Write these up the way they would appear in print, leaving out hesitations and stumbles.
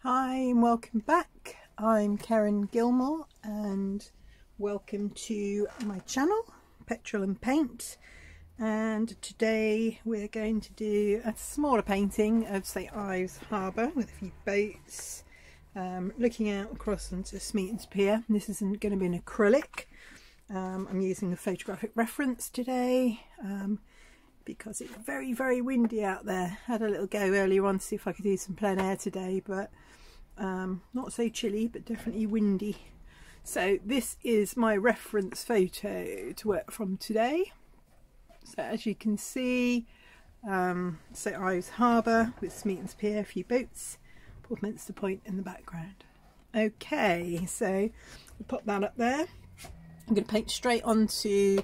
Hi and welcome back. I'm Karen Gilmore and welcome to my channel, Petrol and Paint. And today we're going to do a smaller painting of St.Ives Harbour with a few boats, looking out across onto St.Ives Pier. This isn't going to be an acrylic. I'm using a photographic reference today because it's very windy out there. Had a little go earlier on to see if I could do some plein air today, but not so chilly, but definitely windy. So this is my reference photo to work from today. So as you can see, St.Ives Harbour with St.Ives Pier, a few boats, Portminster Point in the background. Okay, so we'll pop that up there. I'm going to paint straight onto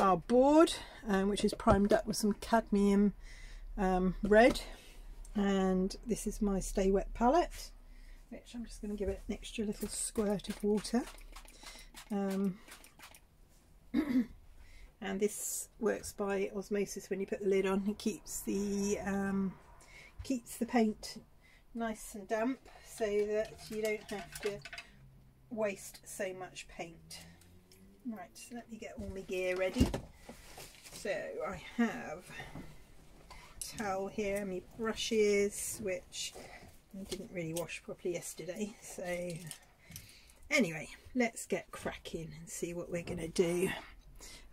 our board, which is primed up with some cadmium red, and this is my Stay Wet palette, which I'm just going to give it an extra little squirt of water. And this works by osmosis. When you put the lid on, it keeps the paint nice and damp so that you don't have to waste so much paint. Right, so let me get all my gear ready. So I have a towel here, my brushes, which I didn't really wash properly yesterday. So anyway, let's get cracking and see what we're going to do.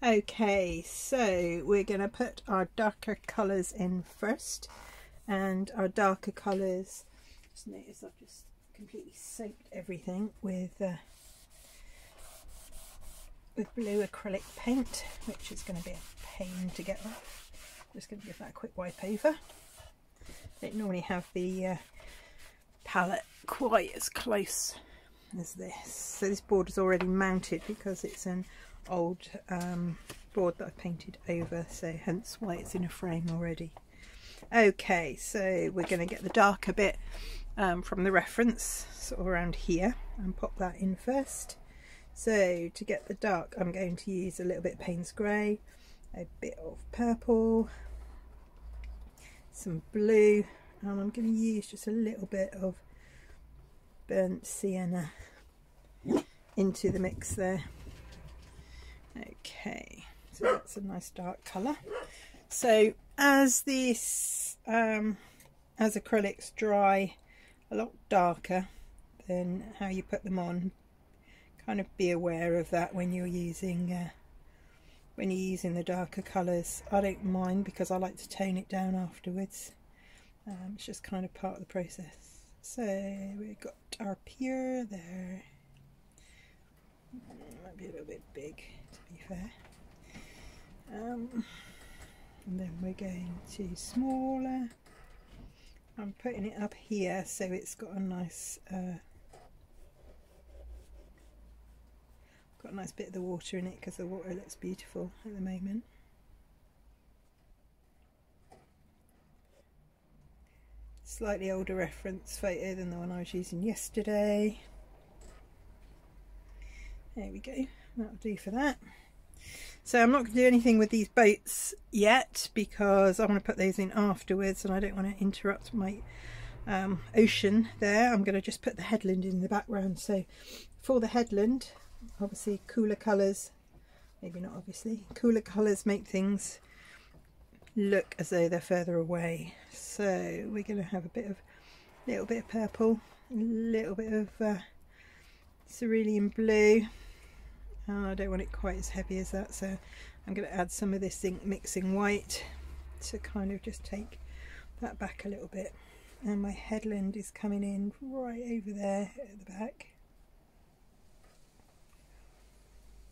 Okay, so we're going to put our darker colours in first, and our darker colours, just notice I've just completely soaked everything with blue acrylic paint, which is going to be a pain to get off. I'm just going to give that a quick wipe over. I don't normally have the palette quite as close as this. So this board is already mounted because it's an old board that I painted over, so hence why it's in a frame already. Okay, so we're going to get the darker bit from the reference, sort of around here, and pop that in first. So to get the dark, I'm going to use a little bit of Payne's Grey, a bit of purple, some blue, and I'm going to use just a little bit of burnt sienna into the mix there. Okay, so that's a nice dark colour. So as this as acrylics dry a lot darker than how you put them on, kind of be aware of that when you're using the darker colours. I don't mind because I like to tone it down afterwards. It's just kind of part of the process. So we've got our pier there. Might be a little bit big, to be fair. And then we're going to smaller. I'm putting it up here so it's got a nice bit of the water in it, because the water looks beautiful at the moment. Slightly older reference photo than the one I was using yesterday. There we go, that'll do for that. So I'm not going to do anything with these boats yet because I want to put those in afterwards and I don't want to interrupt my ocean there. I'm going to just put the headland in the background. So for the headland, obviously cooler colours, maybe not obviously, cooler colours make things look as though they're further away. So we're going to have a little bit of purple, a little bit of cerulean blue. I don't want it quite as heavy as that, so I'm going to add some of this zinc mixing white to kind of just take that back a little bit. And my headland is coming in right over there at the back,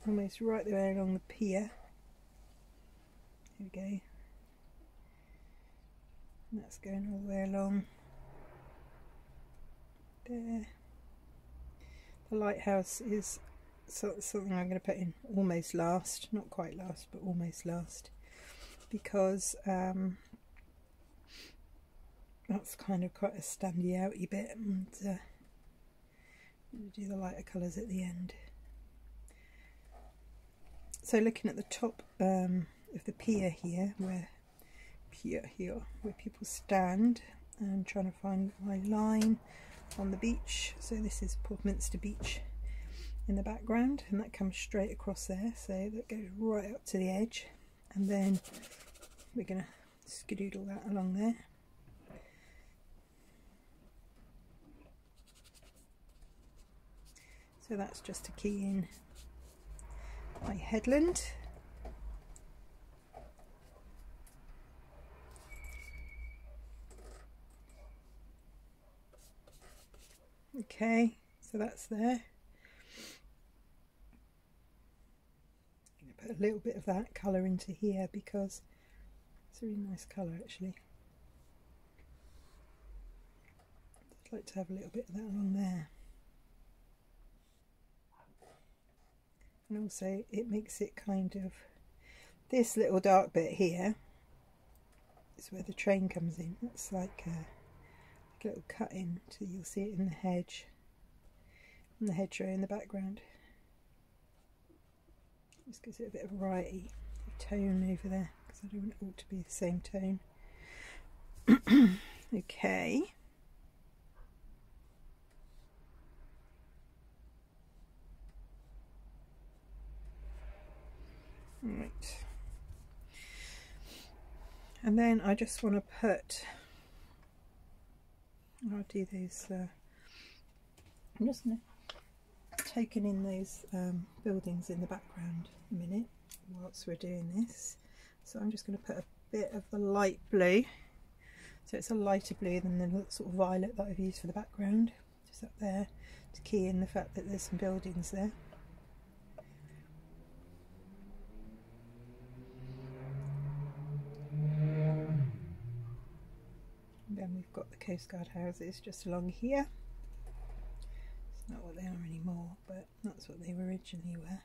almost right the way along the pier. Here we go. And that's going all the way along there. The lighthouse is something I'm going to put in almost last, not quite last, but almost last, because that's kind of quite a standy outy bit, and do the lighter colours at the end. So looking at the top of the pier here, where people stand, and trying to find my line, on the beach. So this is Portminster Beach in the background, and that comes straight across there, so that goes right up to the edge, and then we're going to skedoodle that along there. So that's just to key in my headland. Okay, so that's there. I'm going to put a little bit of that colour into here because it's a really nice colour actually. I'd like to have a little bit of that along there. And also it makes it kind of, this little dark bit here is where the train comes in. That's like a little cut in, so you'll see it in the hedge, in the hedgerow in the background. Just gives it a bit of variety of tone over there, because I don't want it all to be the same tone. Okay. Right. And then I just want to put, I'll do those, I'm just going to token in those buildings in the background a minute whilst we're doing this. So I'm just going to put a bit of the light blue, so it's a lighter blue than the sort of violet that I've used for the background, just up there to key in the fact that there's some buildings there. And then we've got the Coast Guard houses just along here. It's not what they are anymore, but that's what they originally were.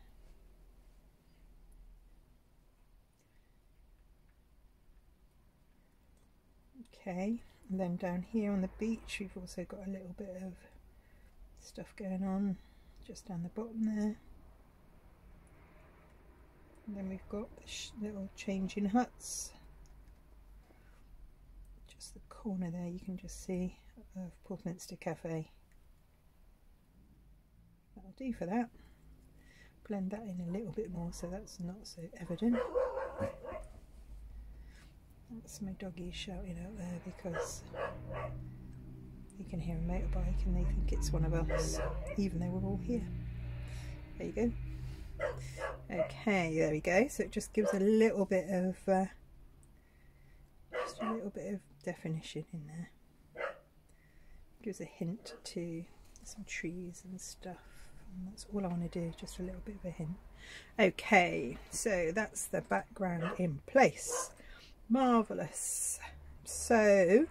Okay, and then down here on the beach we've also got a little bit of stuff going on just down the bottom there. And then we've got this little changing huts. Just the corner there you can just see of Portminster Cafe. That'll do for that. Blend that in a little bit more so that's not so evident. That's my doggy shouting out there because you can hear a motorbike and they think it's one of us, even though we're all here. There you go. Okay, there we go. So it just gives a little bit of definition in there. Gives a hint to some trees and stuff. And that's all I want to do, just a little bit of a hint. Okay, so that's the background in place. Marvellous. So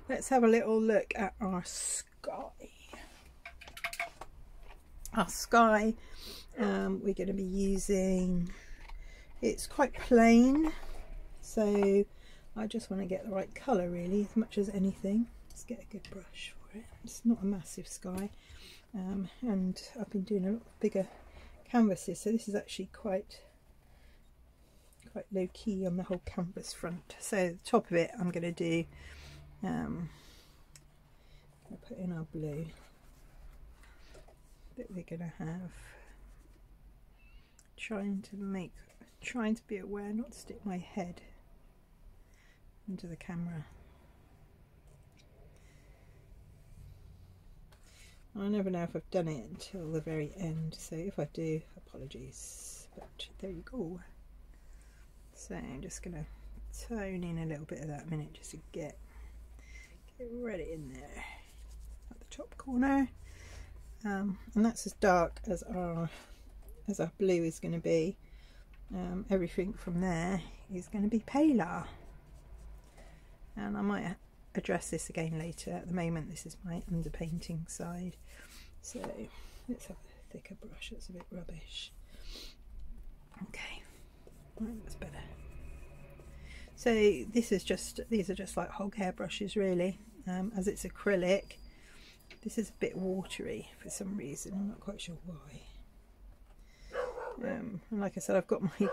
let's have a little look at our sky. Our sky, we're going to be using, it's quite plain, so I just want to get the right colour really as much as anything. Let's get a good brush for it. It's not a massive sky, and I've been doing a lot bigger canvases, so this is actually quite low key on the whole canvas front. So the top of it I'm going to do, I'll put in our blue that we're going to have. Trying to be aware not to stick my head into the camera. I never know if I've done it until the very end, so if I do, apologies, but there you go. So I'm just going to tone in a little bit of that a minute just to get ready in there at the top corner, and that's as dark as our blue is going to be. Everything from there is going to be paler, and I might address this again later. At the moment this is my underpainting side, so let's have a thicker brush. That's a bit rubbish. Okay, right, that's better. So these are just like hog hair brushes really. As it's acrylic, this is a bit watery for some reason, I'm not quite sure why. And like I said, I've got my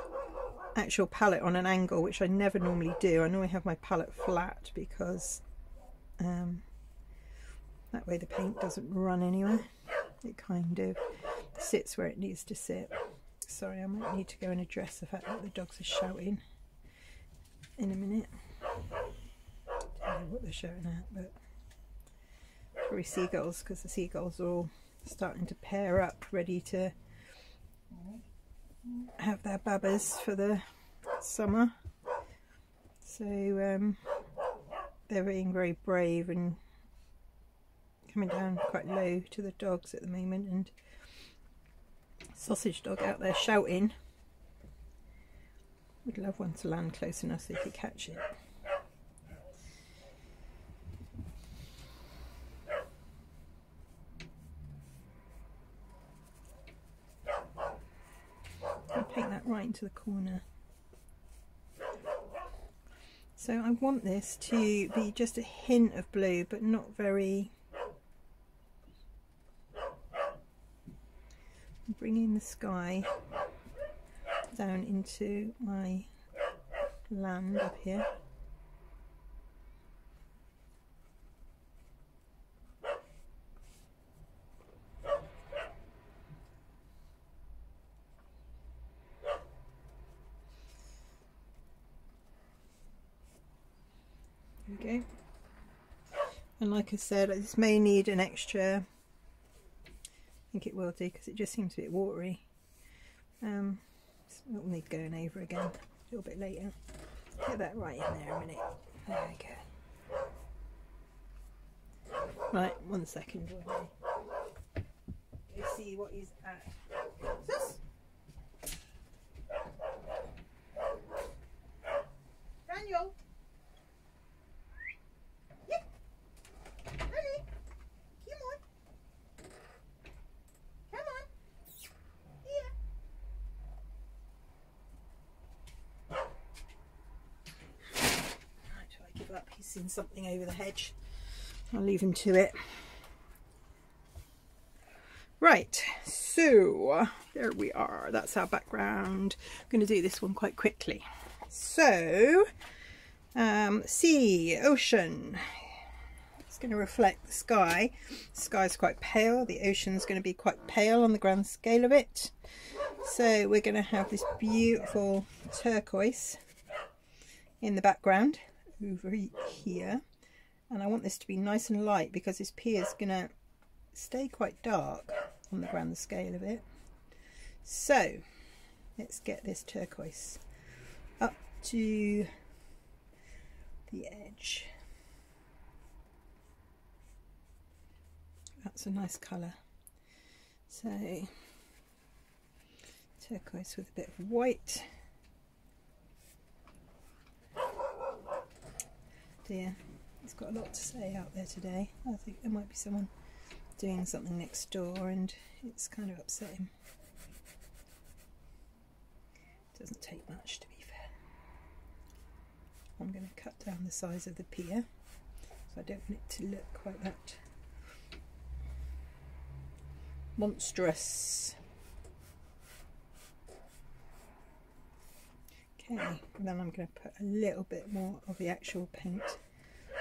actual palette on an angle, which I never normally do. I normally have my palette flat because that that way the paint doesn't run anywhere. It kind of sits where it needs to sit. Sorry, I might need to go and address the fact that the dogs are shouting in a minute. I don't know what they're shouting at, but probably seagulls, because the seagulls are all starting to pair up, ready to have their babbas for the summer. So they're being very brave and coming down quite low to the dogs at the moment, and sausage dog out there shouting. Would love one to land close enough so you could catch it. I'll paint that right into the corner. So I want this to be just a hint of blue, but not very. Bringing the sky down into my land up here. There we go. And like I said, this may need an extra. I think it will do, because it just seems a bit watery. It'll need going over again a little bit later. Get that right in there a minute. There we go. Right, 1 second. Let's see what he's at. Sus! Daniel! Yep! Ready? Come on! Come on! Here! Right, shall I give up? He's seen something over the hedge. I'll leave him to it. Right, so there we are. That's our background. I'm going to do this one quite quickly. So, sea, ocean. It's going to reflect the sky. The sky's quite pale. The ocean's going to be quite pale on the grand scale of it. So we're going to have this beautiful turquoise in the background over here. And I want this to be nice and light, because this pier is going to stay quite dark on the grand scale of it. So let's get this turquoise up to the edge. That's a nice colour. So turquoise with a bit of white. Dear, he's got a lot to say out there today. I think there might be someone doing something next door and it's kind of upset him. Doesn't take much, to be fair. I'm going to cut down the size of the pier, so I don't want it to look quite that monstrous. Okay, and then I'm going to put a little bit more of the actual paint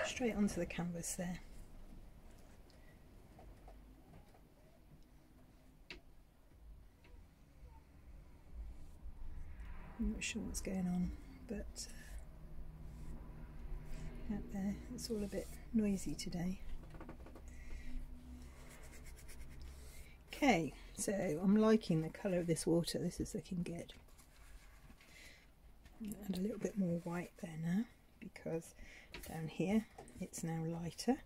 straight onto the canvas there. I'm not sure what's going on, but out there it's all a bit noisy today. Okay, so I'm liking the colour of this water. This is looking good. Add a little bit more white there now, because down here it's now lighter.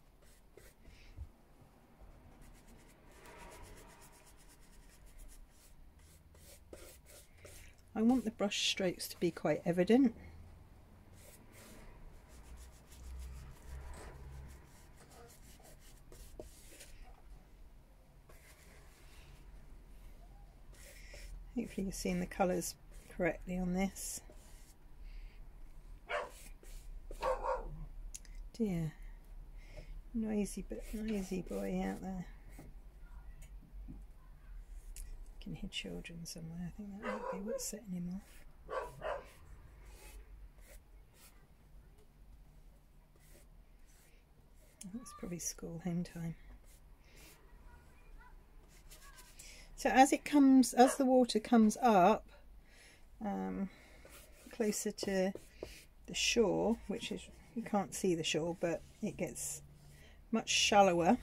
I want the brush strokes to be quite evident. Hopefully you're seeing the colours correctly on this. Dear, noisy boy out there. Can hear children somewhere. I think that might be what's setting him off. That's probably school home time. So as the water comes up closer to the shore, which is, you can't see the shore, but it gets much shallower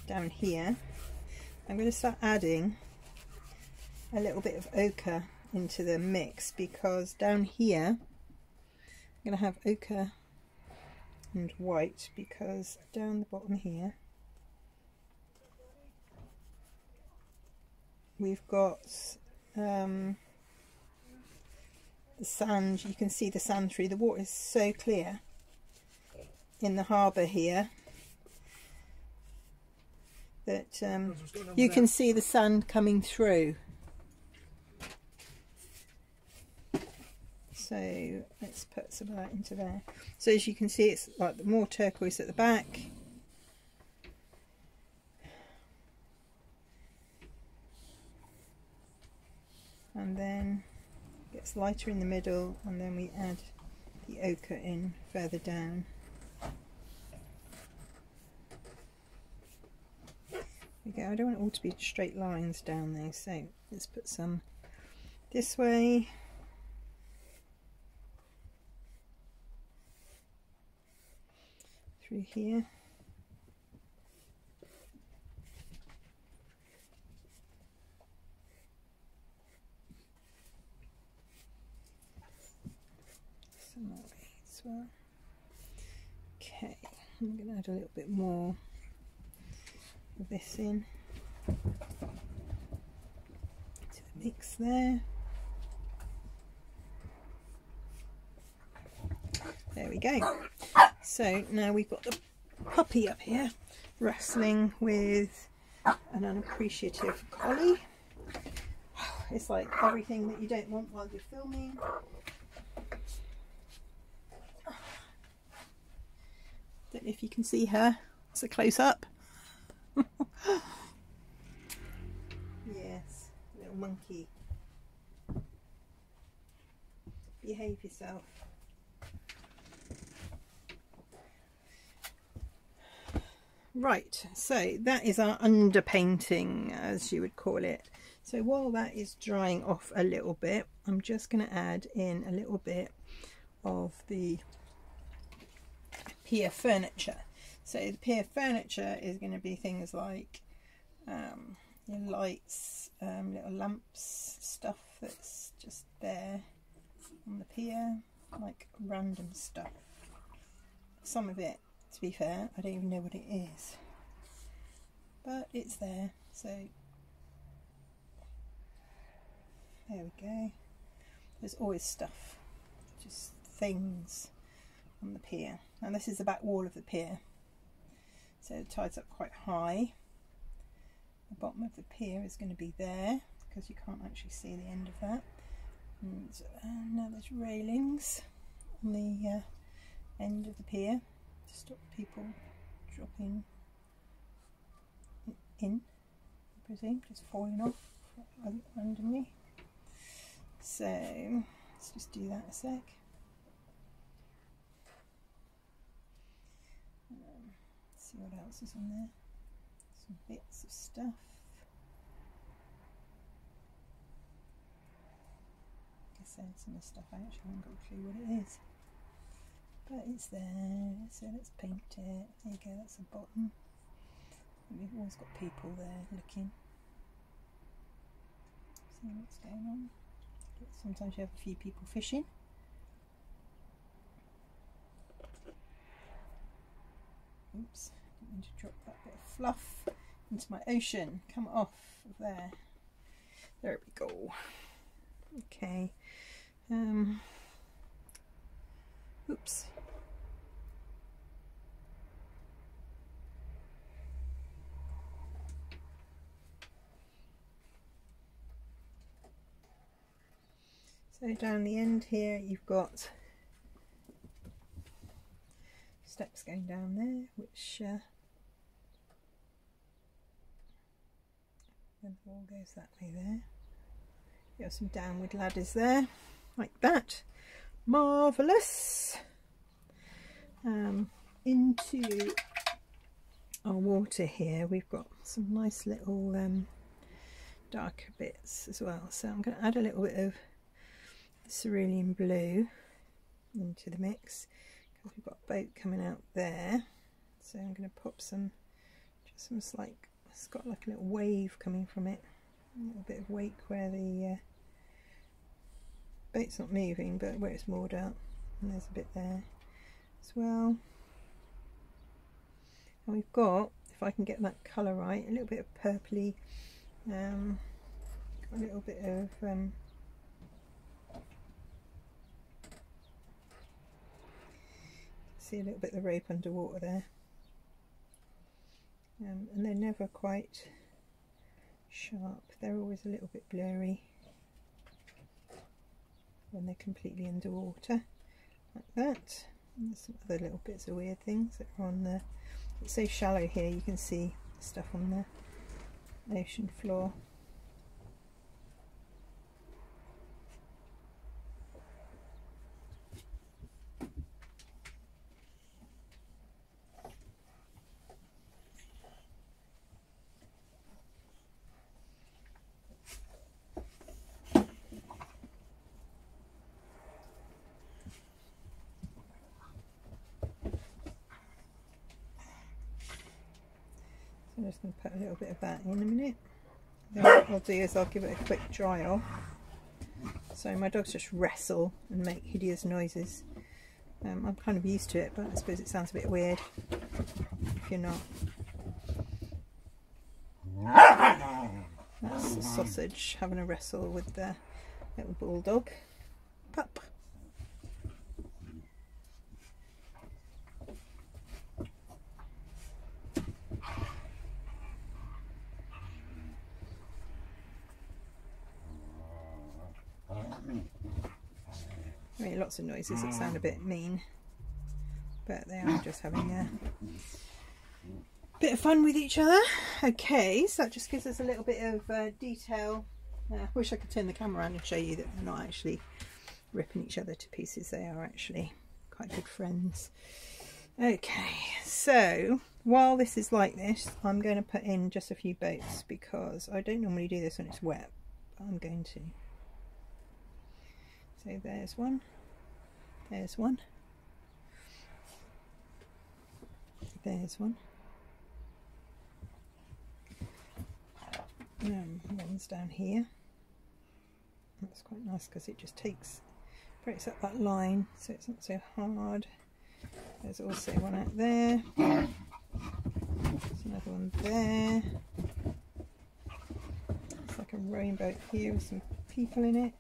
down here, I'm going to start adding a little bit of ochre into the mix, because down here I'm going to have ochre and white, because down the bottom here we've got the sand. You can see the sand through. The water is so clear in the harbour here that you can see the sand coming through. So let's put some of that into there. So as you can see, it's like the more turquoise at the back. And then it gets lighter in the middle, and then we add the ochre in further down. There we go. I don't want it all to be straight lines down there, so let's put some this way. Through here. Some more as well. Okay, I'm going to add a little bit more of this in to the mix there. There we go. So now we've got the puppy up here wrestling with an unappreciative collie. It's like everything that you don't want while you're filming. Don't know if you can see her. It's a close up. Yes, little monkey. Behave yourself. Right, so that is our underpainting, as you would call it. So while that is drying off a little bit, I'm just going to add in a little bit of the pier furniture. So the pier furniture is going to be things like your lights, little lamps, stuff that's just there on the pier, like random stuff. Some of it, to be fair, I don't even know what it is, but it's there. So there we go. There's always stuff, just things on the pier, and this is the back wall of the pier, so the tide's up quite high. The bottom of the pier is going to be there because you can't actually see the end of that. And now there's railings on the end of the pier to stop people dropping in, I presume, just falling off randomly. So let's just do that a sec. See what else is on there. Some bits of stuff. Like I said, some of the stuff I actually haven't got a clue what it is, but it's there. So let's paint it. There you go, that's the bottom. And we've always got people there looking, see what's going on. Sometimes you have a few people fishing. Oops, didn't mean to drop that bit of fluff into my ocean. Come off of there. There we go. Okay. Oops. So down the end here you've got steps going down there, which then the wall goes that way there. You have some downward ladders there, like that. Marvellous. Into our water here we've got some nice little darker bits as well. So I'm going to add a little bit of cerulean blue into the mix because we've got a boat coming out there. So I'm going to pop some, just some slight, it's got like a little wave coming from it, a little bit of wake where the boat's not moving but where it's moored up, and there's a bit there as well. And we've got, if I can get that colour right, a little bit of purpley, got a little bit of see a little bit of the rope underwater there, and they're never quite sharp, they're always a little bit blurry when they're completely underwater, like that. And there's some other little bits of weird things that are on there. It's so shallow here, you can see stuff on the ocean floor. I'm just going to put a little bit of that in a minute. Then what I'll do is I'll give it a quick dry off. So my dogs just wrestle and make hideous noises. I'm kind of used to it, but I suppose it sounds a bit weird if you're not. That's the sausage having a wrestle with the little bulldog pup. I mean, lots of noises that sound a bit mean, but they are just having a bit of fun with each other. Okay, so that just gives us a little bit of detail. I wish I could turn the camera around and show you that they're not actually ripping each other to pieces, they are actually quite good friends. Okay, so while this is like this, I'm going to put in just a few boats because I don't normally do this when it's wet, but I'm going to. So there's one, there's one, there's one, one's down here. That's quite nice because it just breaks up that line so it's not so hard. There's also one out there, there's another one there. It's like a rowing boat here with some people in it.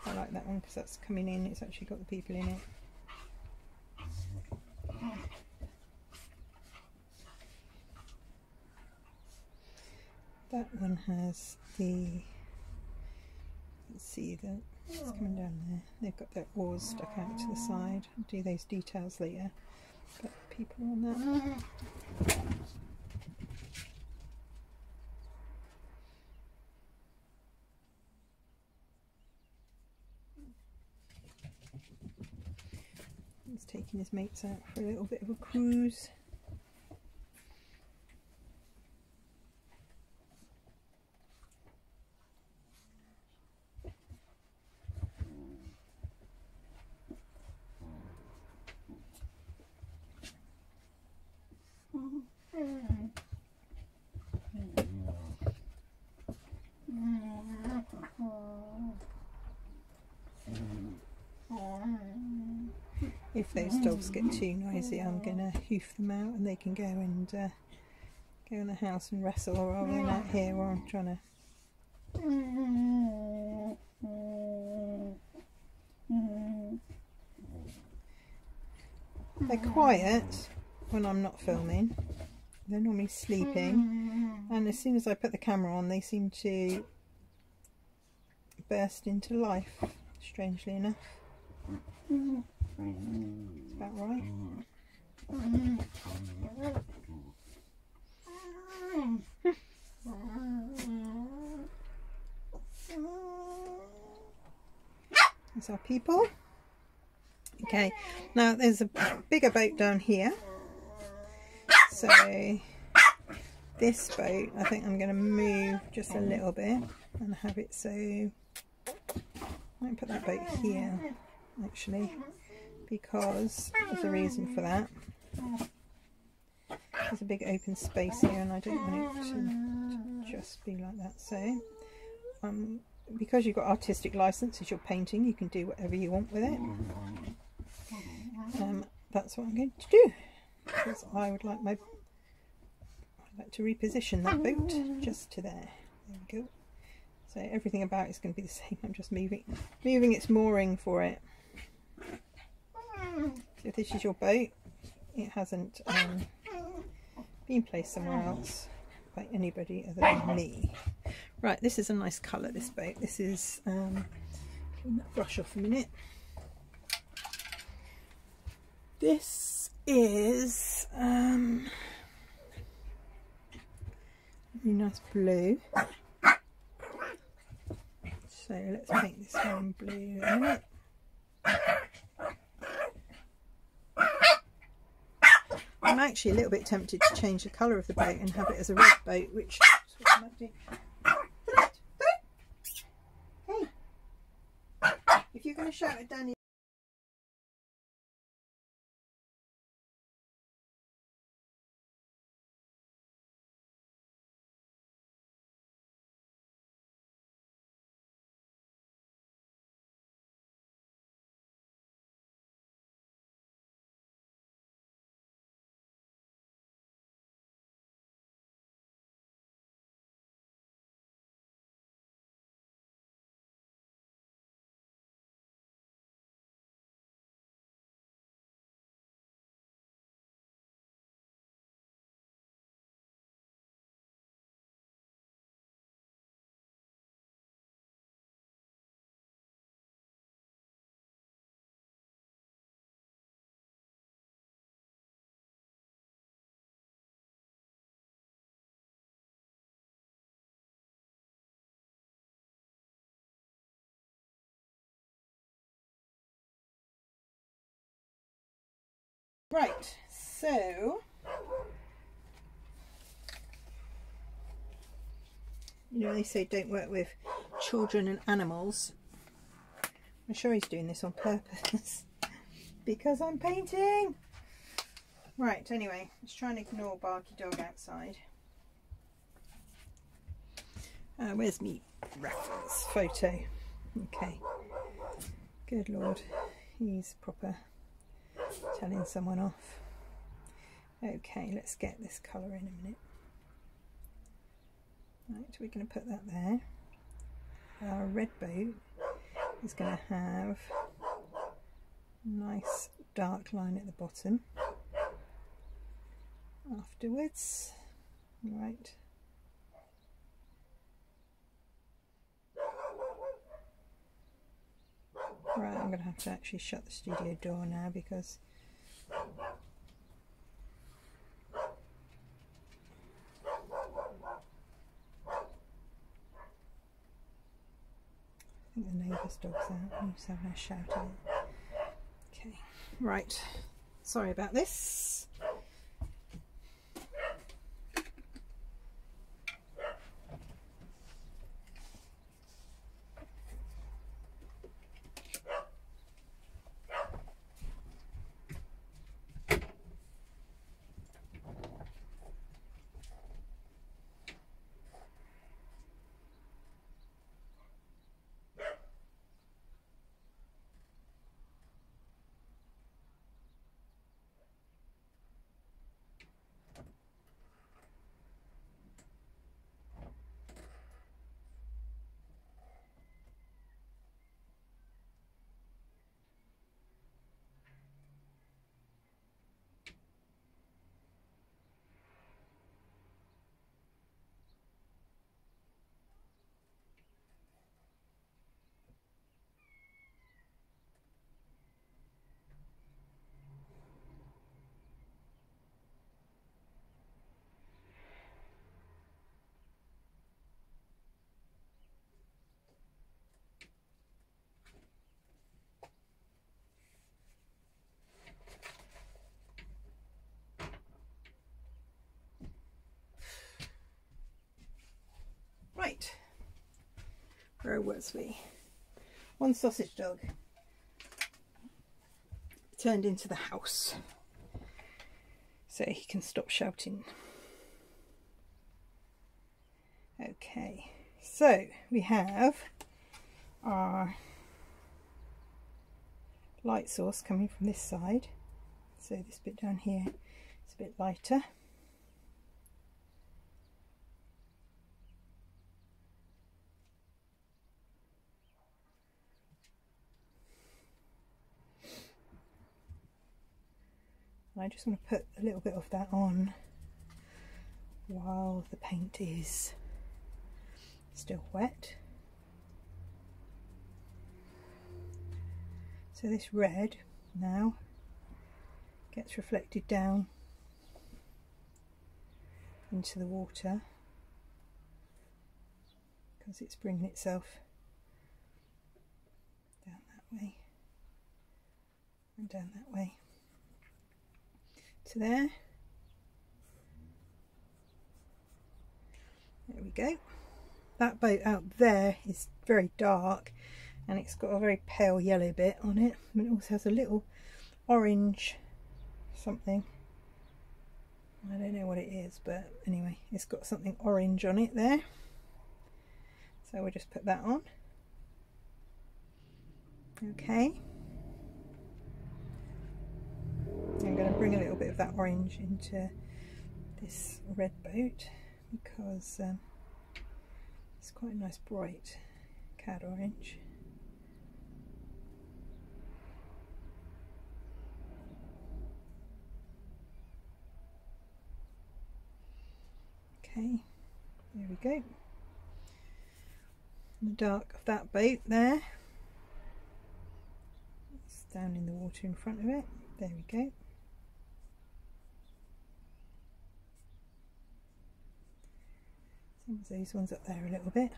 I like that one because that's coming in, it's actually got the people in it. That one has the, let's see, it's coming down there. They've got their oars stuck out to the side. I'll do those details later. Got people on that. He's taking his mates out for a little bit of a cruise. If those dogs get too noisy, I'm going to hoof them out and they can go and go in the house and wrestle rather than out here while I'm trying to... They're quiet when I'm not filming. They're normally sleeping, and as soon as I put the camera on they seem to burst into life, strangely enough. It's about right. There's our people. Okay, now there's a bigger boat down here, so This boat, I think I'm going to move just a little bit and have it so... I might put that boat here, actually, because there's a reason for that. There's a big open space here and I don't want it to just be like that. So, because you've got artistic license as you're painting, you can do whatever you want with it. That's what I'm going to do, because I would like to reposition that boat just to there. There we go. So everything about it's going to be the same. I'm just moving its mooring for it. So if this is your boat, it hasn't been placed somewhere else by anybody other than me. Right, this is a nice colour, this boat. This is, clean that brush off a minute. This is really nice blue. So let's paint this one blue in a minute. I'm actually a little bit tempted to change the colour of the boat and have it as a red boat, which is what I might do. Hey, if you're going to shout at Danny. Right, so you know they say don't work with children and animals. I'm sure he's doing this on purpose because I'm painting. Right, anyway, let's try and ignore Barky Dog outside. Where's me reference photo? Okay, good Lord, he's proper telling someone off. Okay, let's get this colour in a minute. Right, we're going to put that there. Our red boat is going to have a nice dark line at the bottom afterwards. Right. Right, I'm going to have to actually shut the studio door now because I think the neighbour's dog's out. I'm just having a shout at it. Okay, right. Sorry about this. Grow Worsby. One sausage dog turned into the house so he can stop shouting. Okay, so we have our light source coming from this side, so this bit down here is a bit lighter. I just want to put a little bit of that on while the paint is still wet. So this red now gets reflected down into the water because it's bringing itself down that way and down that way to there. There we go. That boat out there is very dark and it's got a very pale yellow bit on it, and it also has a little orange something. I don't know what it is, but anyway, it's got something orange on it there. So we'll just put that on. Okay. I'm going to bring a little bit of that orange into this red boat because it's quite a nice bright cad orange. Okay, there we go. In the dark of that boat there, it's down in the water in front of it. There we go. Same as these ones up there a little bit.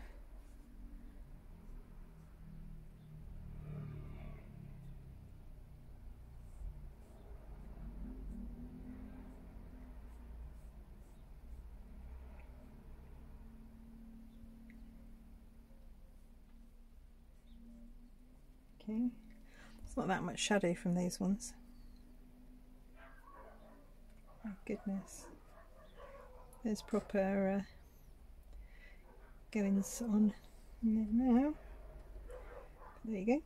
Okay, it's not that much shadow from those ones. Oh goodness, there's proper goings on in there now. There you go.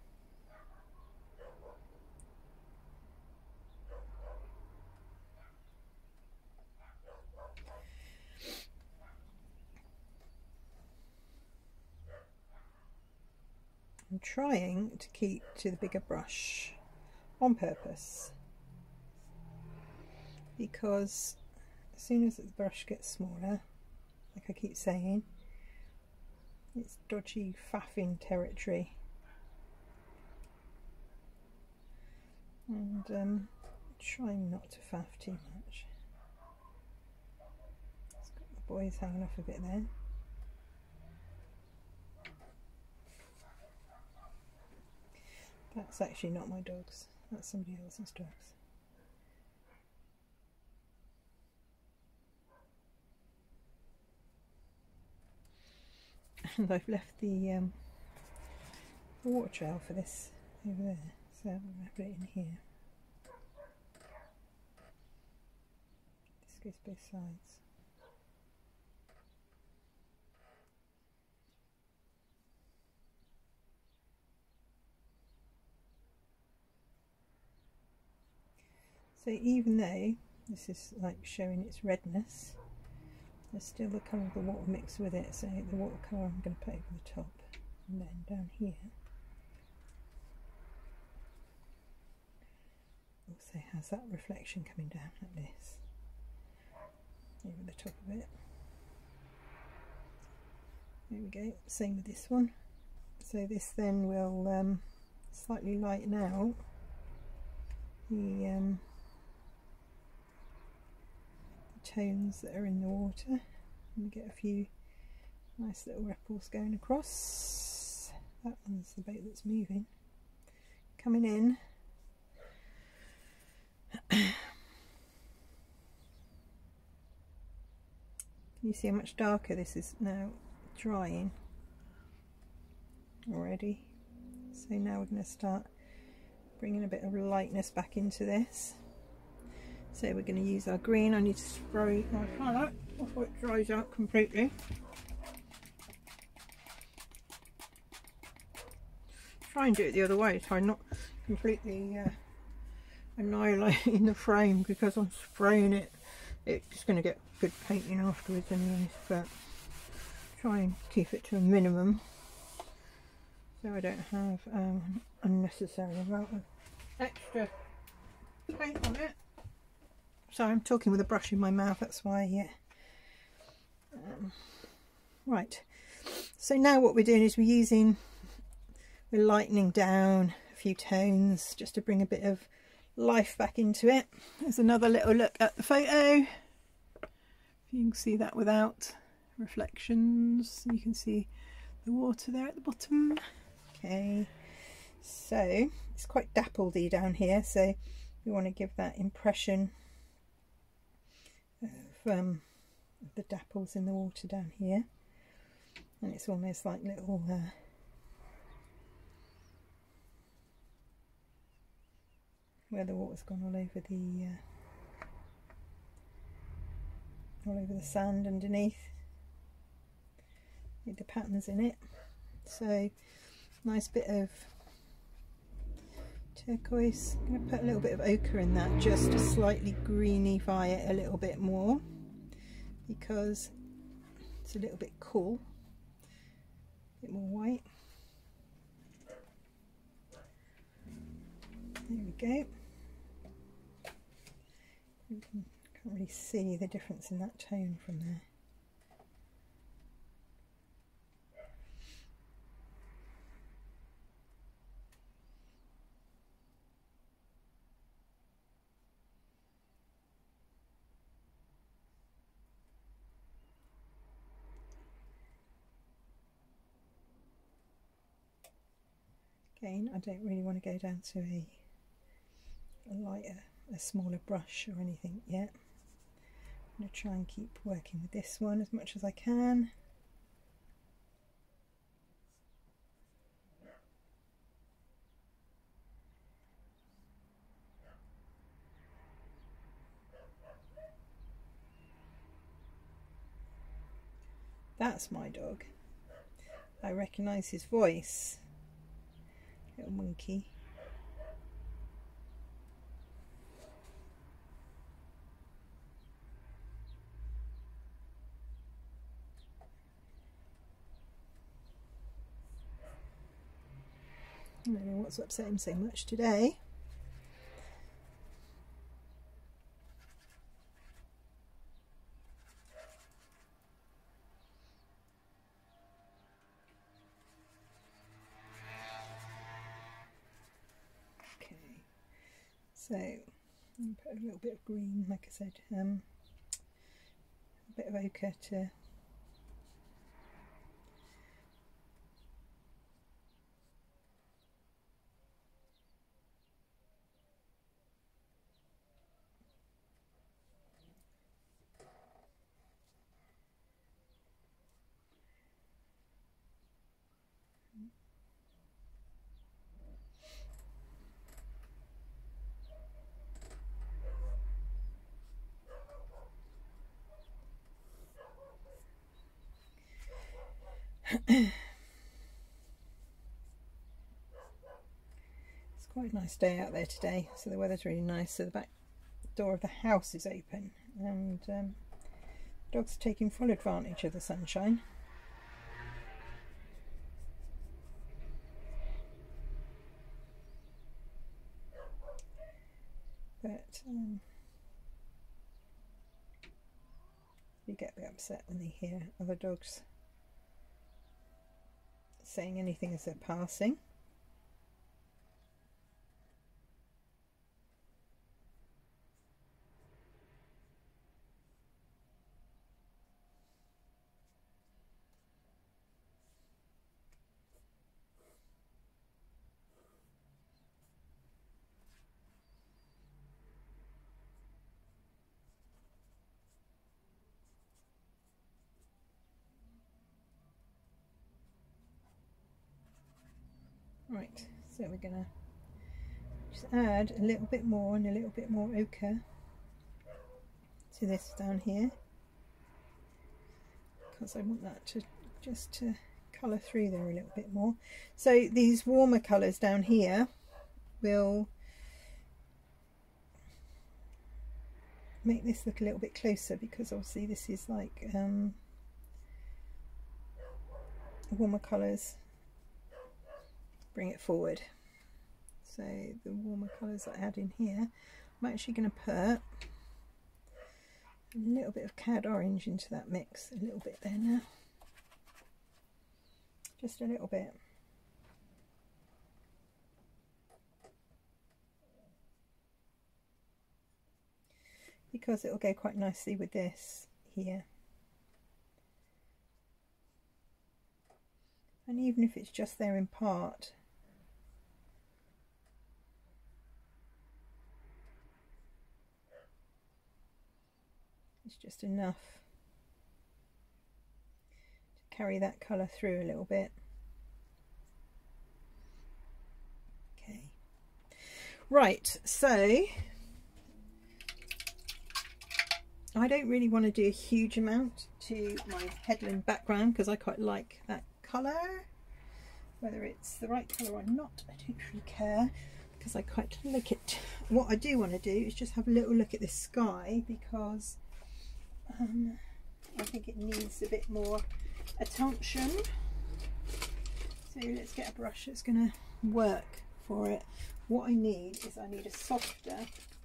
I'm trying to keep to the bigger brush on purpose because as soon as the brush gets smaller, like I keep saying, it's dodgy faffing territory, and trying not to faff too much. It's got the boys hanging off a bit there. That's actually not my dogs, that's somebody else's dogs. And I've left the water trail for this over there, so I'm going to put it in here. This goes both sides. So even though this is like showing its redness, there's still the colour of the water mixed with it, so the watercolour I'm going to put over the top, and then down here also has that reflection coming down like this over the top of it. There we go, same with this one. So this then will slightly lighten out the tones that are in the water, and get a few nice little ripples going across. That one's the boat that's moving, coming in. Can you see how much darker this is now drying? already. So now we're going to start bringing a bit of lightness back into this. So we're going to use our green. I need to spray my palette before it dries out completely. Try and do it the other way, so I'm not completely annihilating the frame, because I'm spraying it. It's going to get good painting afterwards anyways, but try and keep it to a minimum so I don't have unnecessary amount of extra paint on it. So I'm talking with a brush in my mouth, that's why. Yeah. Right, so now what we're doing is we're lightening down a few tones just to bring a bit of life back into it. There's another little look at the photo. You can see that without reflections. You can see the water there at the bottom. Okay, so it's quite dappledy down here, so we want to give that impression of the dapples in the water down here, and it's almost like little where the water's gone all over the sand underneath with the patterns in it. So nice bit of turquoise. I'm going to put a little bit of ochre in that just to slightly greenify it a little bit more, because it's a little bit cool, a bit more white. There we go. You can't really see the difference in that tone from there. Again, I don't really want to go down to a lighter, a smaller brush or anything yet. I'm going to try and keep working with this one as much as I can. That's my dog. I recognise his voice. Little monkey. I don't know what's upset him so much today. Okay, so I'll put a little bit of green, like I said, a bit of ochre to it's quite a nice day out there today, so the weather's really nice. So the back door of the house is open, and dogs are taking full advantage of the sunshine. But you get a bit upset when they hear other dogs saying anything as they're passing. Right, so we're going to just add a little bit more and a little bit more ochre to this down here, because I want that to just to colour through there a little bit more. So these warmer colours down here will make this look a little bit closer, because obviously this is like warmer colours bring it forward. So the warmer colours that I add in here, I'm actually going to put a little bit of cad orange into that mix, a little bit there now, just a little bit. Because it'll go quite nicely with this here. And even if it's just there in part, it's just enough to carry that colour through a little bit. Okay, right, so I don't really want to do a huge amount to my headland background, because I quite like that colour. Whether it's the right colour or not, I don't really care, because I quite like it. What I do want to do is just have a little look at this sky, because I think it needs a bit more attention. So let's get a brush that's going to work for it. What I need is a softer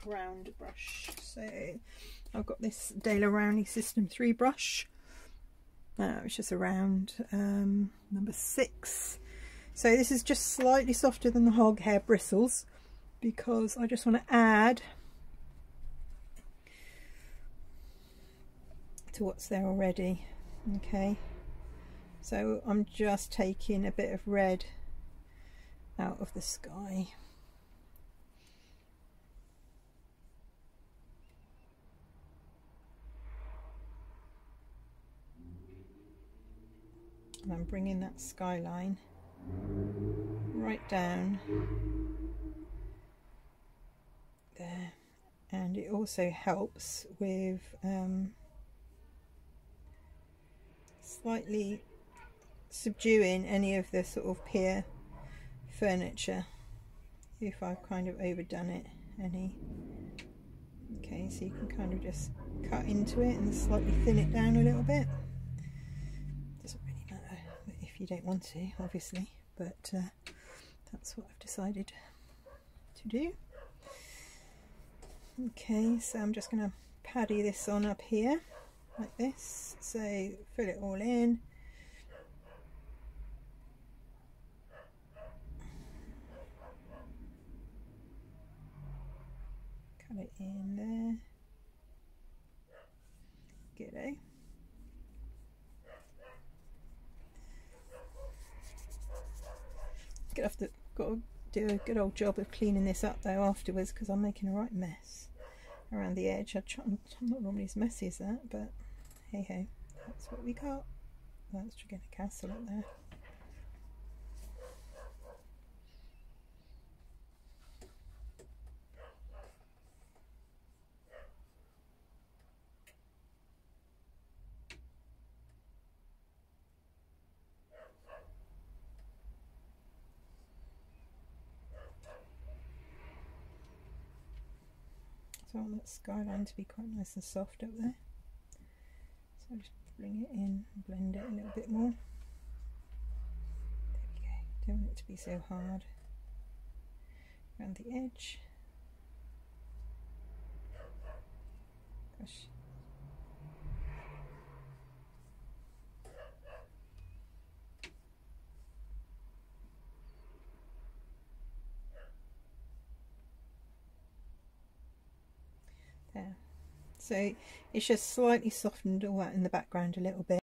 round brush. So I've got this Daler Rowney System 3 brush, which is a round number 6. So this is just slightly softer than the hog hair bristles, because I just want to add to what's there already. Okay, so I'm just taking a bit of red out of the sky. And I'm bringing that skyline right down there, and it also helps with slightly subduing any of the sort of pier furniture if I've kind of overdone it any. Okay, so you can kind of just cut into it and slightly thin it down a little bit. Doesn't really matter if you don't want to, obviously, but that's what I've decided to do. Okay, so I'm just going to paddy this on up here like this, so fill it all in. Cut it in there. G'day. Got to do a good old job of cleaning this up though afterwards, because I'm making a right mess around the edge. I'm not normally as messy as that, but hey ho, that's what we got. That's Tregenna Castle up there. So I want that skyline to be quite nice and soft up there. So I'll just bring it in and blend it a little bit more. There we go. Don't want it to be so hard around the edge. Gosh. There. So it's just slightly softened all that in the background a little bit.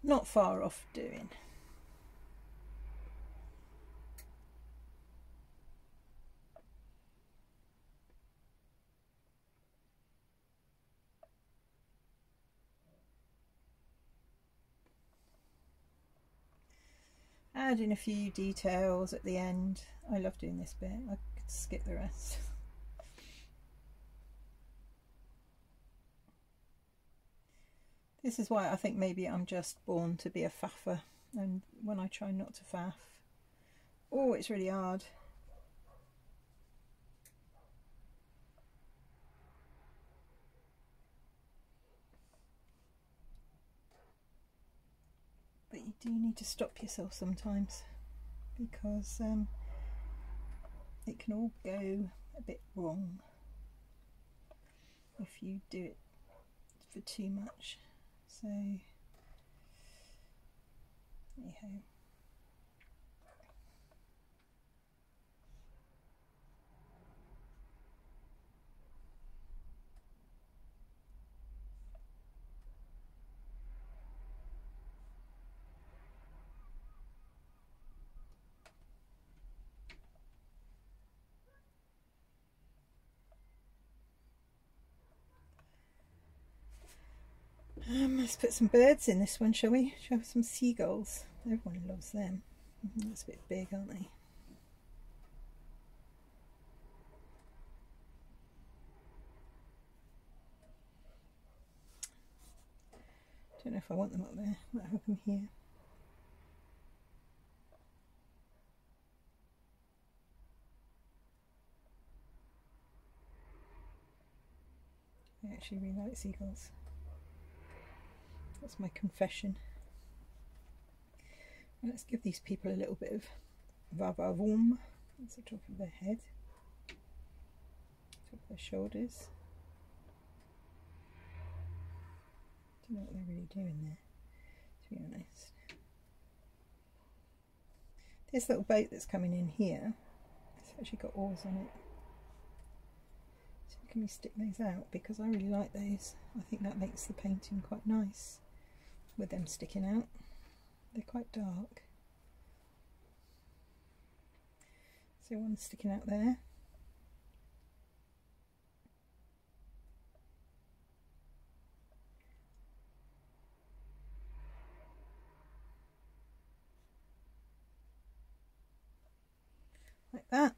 not far off doing. Adding a few details at the end. I love doing this bit. I could skip the rest. This is why I think maybe I'm just born to be a faffer, and when I try not to faff, oh, it's really hard. But you do need to stop yourself sometimes, because it can all go a bit wrong if you do it for too much. So anyhow, let's put some birds in this one, shall we? Shall we have some seagulls? Everyone loves them. That's a bit big, aren't they? Don't know if I want them up there. Might have them here. I actually really like seagulls. That's my confession. Well, let's give these people a little bit of va-va-voom. That's the top of their head, top of their shoulders. Don't know what they're really doing there, to be honest. This little boat that's coming in here, it's actually got oars on it. So can we stick those out? Because I really like those. I think that makes the painting quite nice with them sticking out. They're quite dark. So one's sticking out there. Like that.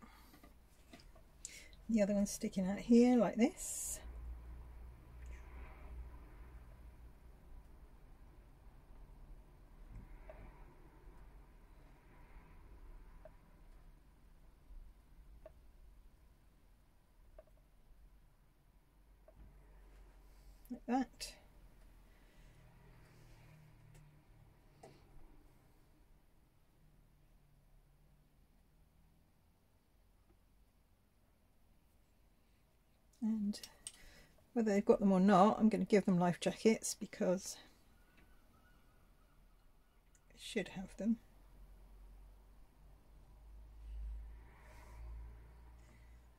The other one's sticking out here like this. Like that. And whether they've got them or not, I'm going to give them life jackets because they should have them.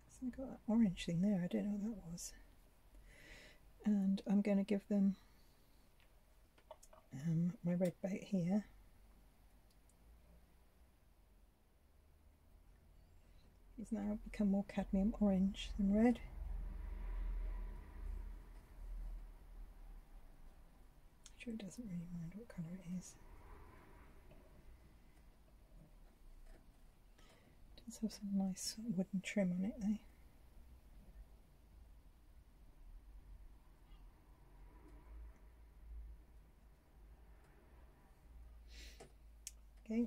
So I've got that orange thing there, I don't know what that was. And I'm going to give them my red boat here. He's now become more cadmium orange than red. Sure, it doesn't really mind what colour it is. It does have some nice wooden trim on it though. Okay.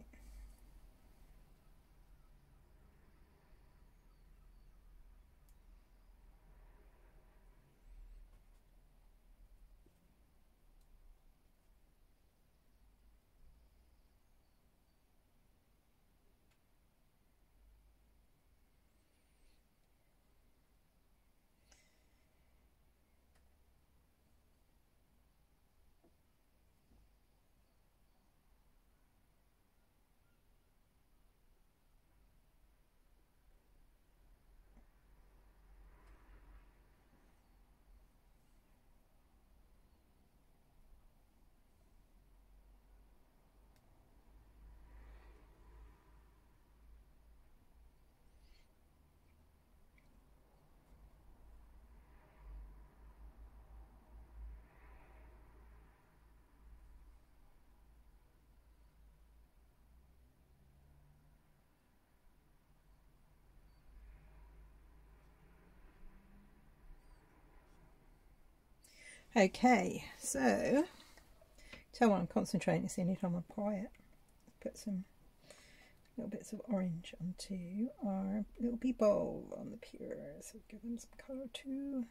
Okay, so tell what I'm concentrating, it's the only time I'm quiet. Put some little bits of orange onto our little people on the pier, so give them some colour too.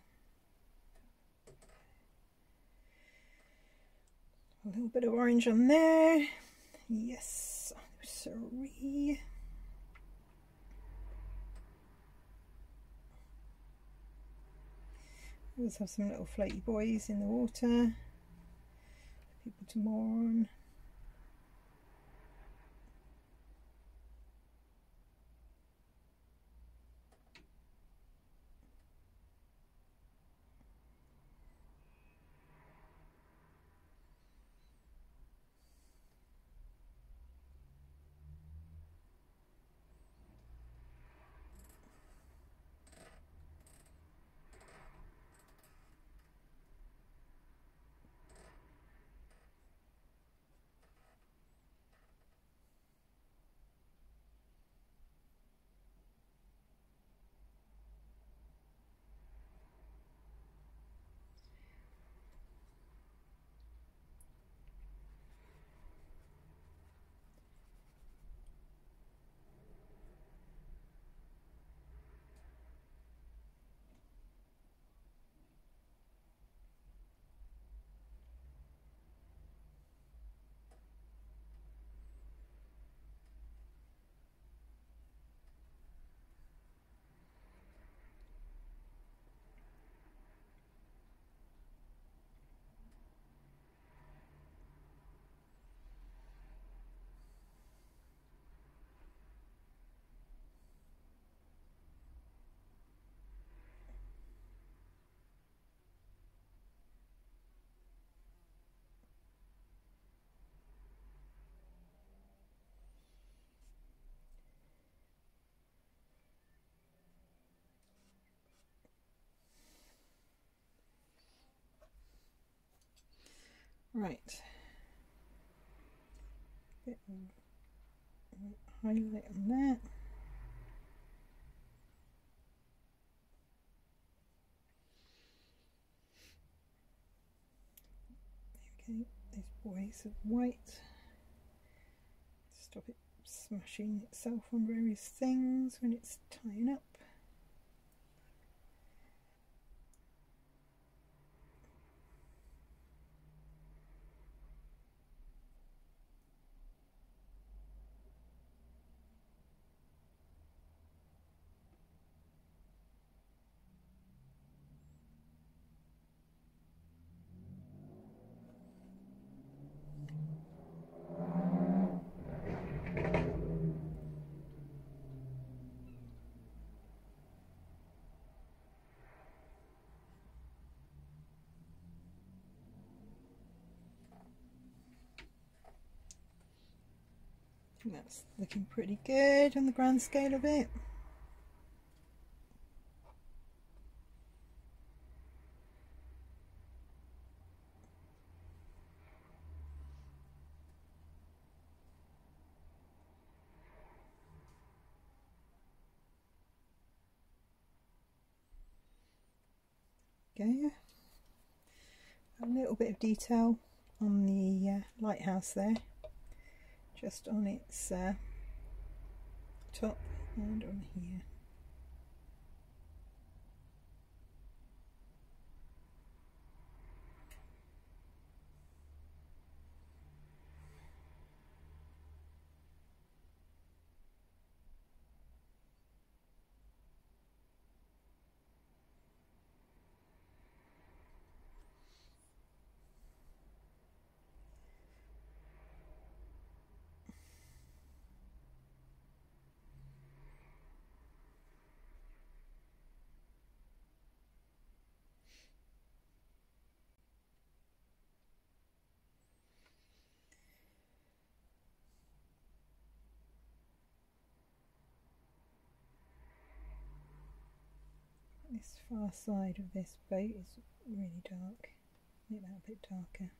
A little bit of orange on there. Yes, sorry. Let's have some little floaty boys in the water. People to mourn. Right. Bit of highlight on that. Okay, these boys of white. Stop it smashing itself on various things when it's tying up. That's looking pretty good on the grand scale of it. Okay, a little bit of detail on the lighthouse there, just on its top and on here. This far side of this boat is really dark. Make that a bit darker.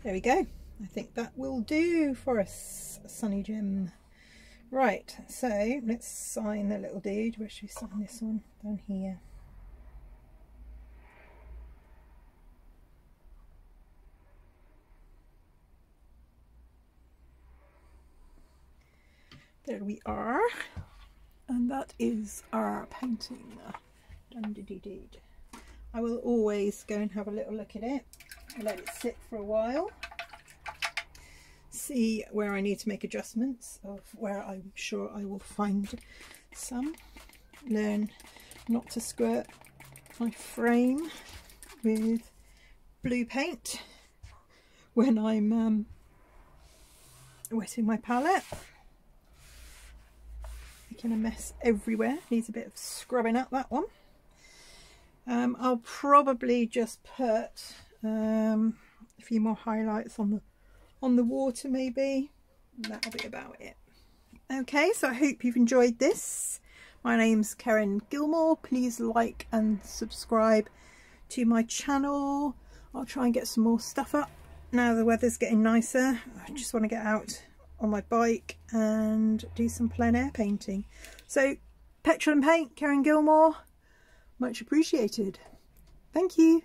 There we go. I think that will do for us, Sunny Jim. Right, so let's sign the little dude. Where should we sign this one? Down here. There we are. And that is our painting. Dun-dee-dee-dee. I will always go and have a little look at it. Let it sit for a while. See where I need to make adjustments of where I'm sure I will find some. Learn not to squirt my frame with blue paint when I'm wetting my palette. Making a mess everywhere. Needs a bit of scrubbing up, that one. I'll probably just put a few more highlights on the water maybe. That'll be about it. Okay, so I hope you've enjoyed this. My name's Karen Gilmore. Please like and subscribe to my channel. I'll try and get some more stuff up now the weather's getting nicer. I just want to get out on my bike and do some plein air painting. So Petrol and Paint, Karen Gilmore, much appreciated. Thank you.